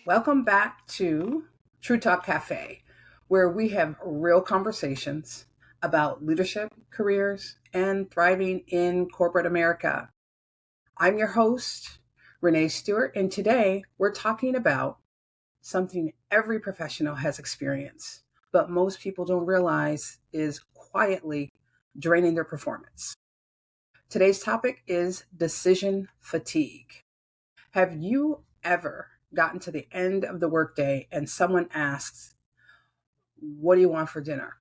Welcome back to True Talk Cafe, where we have real conversations about leadership, careers, and thriving in corporate America. I'm your host, Renee Stewart, and today we're talking about something every professional has experienced, but most people don't realize is quietly draining their performance. Today's topic is decision fatigue. Have you ever gotten to the end of the workday and someone asks, "What do you want for dinner?"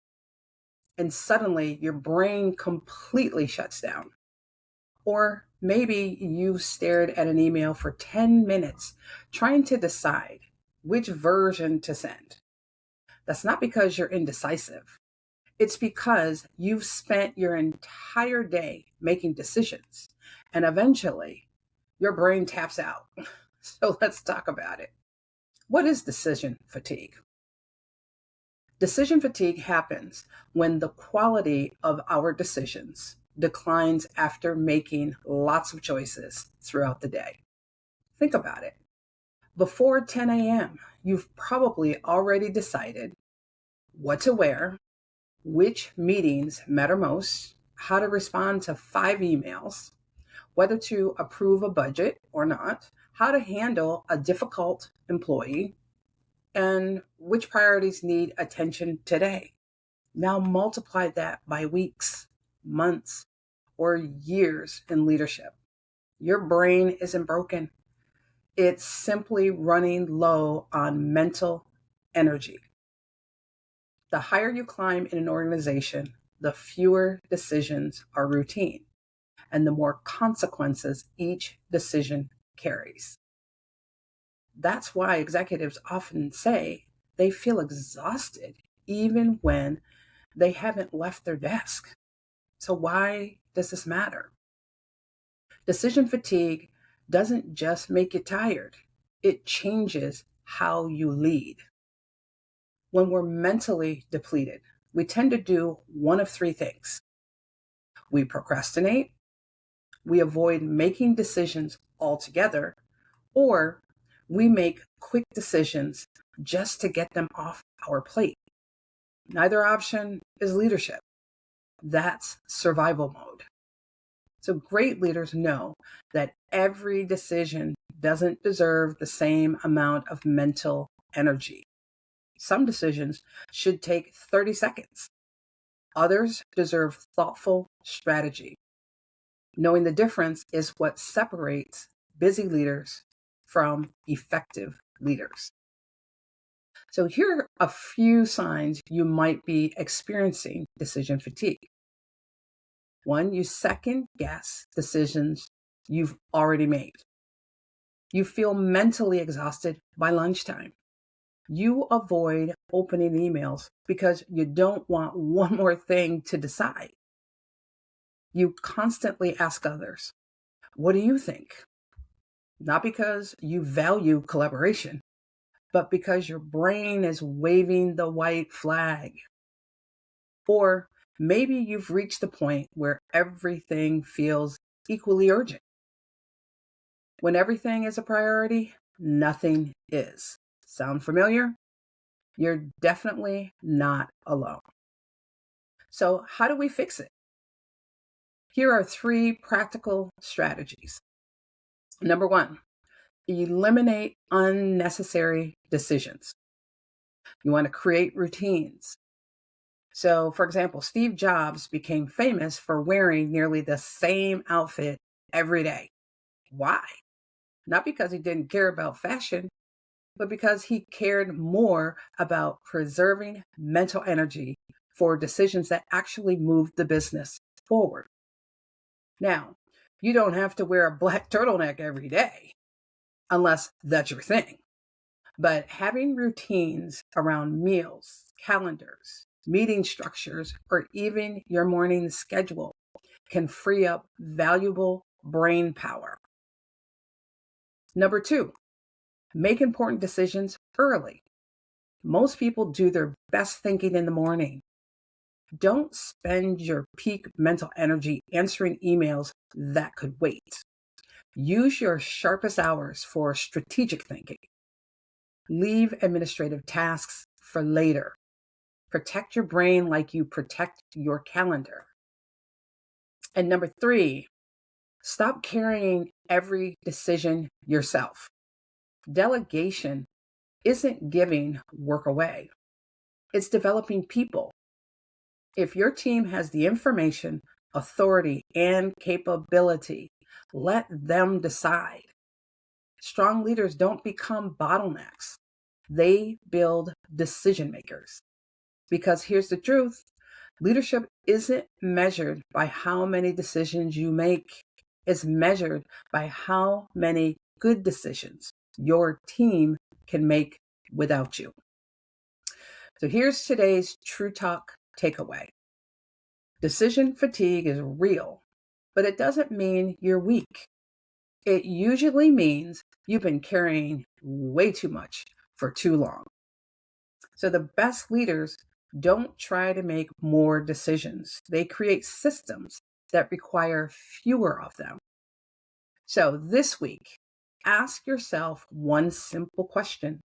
And suddenly your brain completely shuts down. Or maybe you stared at an email for 10 minutes trying to decide which version to send. That's not because you're indecisive. It's because you've spent your entire day making decisions and eventually your brain taps out. So let's talk about it. What is decision fatigue? Decision fatigue happens when the quality of our decisions declines after making lots of choices throughout the day. Think about it. Before 10 a.m., you've probably already decided what to wear, which meetings matter most, how to respond to 5 emails, whether to approve a budget or not, how to handle a difficult employee, and which priorities need attention today. Now multiply that by weeks, months, or years in leadership. Your brain isn't broken. It's simply running low on mental energy. The higher you climb in an organization, the fewer decisions are routine and the more consequences each decision carries. That's why executives often say they feel exhausted even when they haven't left their desk. So, why does this matter? Decision fatigue doesn't just make you tired, it changes how you lead. When we're mentally depleted, we tend to do one of three things: we procrastinate, we avoid making decisions altogether, or we make quick decisions just to get them off our plate. Neither option is leadership. That's survival mode. So great leaders know that every decision doesn't deserve the same amount of mental energy. Some decisions should take 30 seconds. Others deserve thoughtful strategy. Knowing the difference is what separates busy leaders from effective leaders. So here are a few signs you might be experiencing decision fatigue. One, you second guess decisions you've already made. You feel mentally exhausted by lunchtime. You avoid opening emails because you don't want one more thing to decide. You constantly ask others, "What do you think?" Not because you value collaboration, but because your brain is waving the white flag. Or maybe you've reached the point where everything feels equally urgent. When everything is a priority, nothing is. Sound familiar? You're definitely not alone. So, how do we fix it? Here are three practical strategies. Number one, eliminate unnecessary decisions. You want to create routines. So, for example, Steve Jobs became famous for wearing nearly the same outfit every day. Why? Not because he didn't care about fashion, but because he cared more about preserving mental energy for decisions that actually moved the business forward. Now, you don't have to wear a black turtleneck every day, unless that's your thing. But having routines around meals, calendars, meeting structures, or even your morning schedule can free up valuable brain power. Number two, make important decisions early. Most people do their best thinking in the morning. Don't spend your peak mental energy answering emails that could wait. Use your sharpest hours for strategic thinking. Leave administrative tasks for later. Protect your brain like you protect your calendar. And number 3, stop carrying every decision yourself. Delegation isn't giving work away. It's developing people. If your team has the information, authority, and capability, let them decide. Strong leaders don't become bottlenecks. They build decision makers. Because here's the truth, leadership isn't measured by how many decisions you make. It's measured by how many good decisions your team can make without you. So here's today's True Talk takeaway. Decision fatigue is real, but it doesn't mean you're weak. It usually means you've been carrying way too much for too long. So the best leaders don't try to make more decisions. They create systems that require fewer of them. So this week, ask yourself one simple question.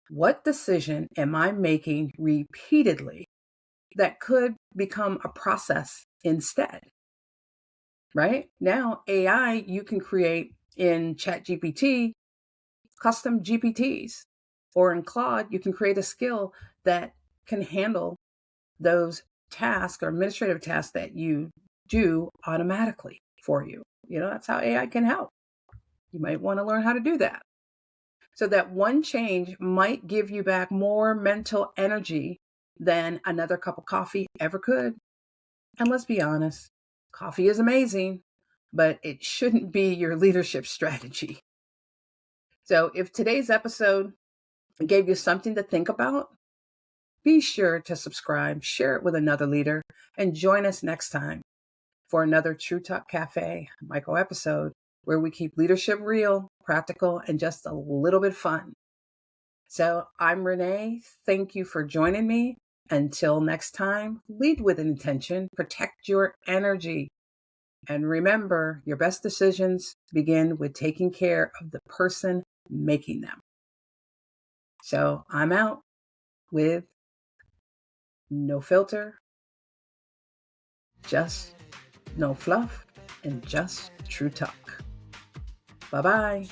What decision am I making repeatedly that could become a process instead? Right? Now, AI, you can create in ChatGPT custom GPTs, or in Claude, you can create a skill that can handle those tasks or administrative tasks that you do automatically for you. That's how AI can help. You might want to learn how to do that. So that one change might give you back more mental energy than another cup of coffee ever could. And let's be honest, coffee is amazing, but it shouldn't be your leadership strategy. So if today's episode gave you something to think about, be sure to subscribe, share it with another leader, and join us next time for another True Talk Cafe micro episode where we keep leadership real, practical, and just a little bit fun. So I'm Renee. Thank you for joining me. Until next time, lead with intention, protect your energy, and remember, your best decisions begin with taking care of the person making them. So I'm out with no filter, just no fluff, and just true talk. Bye-bye.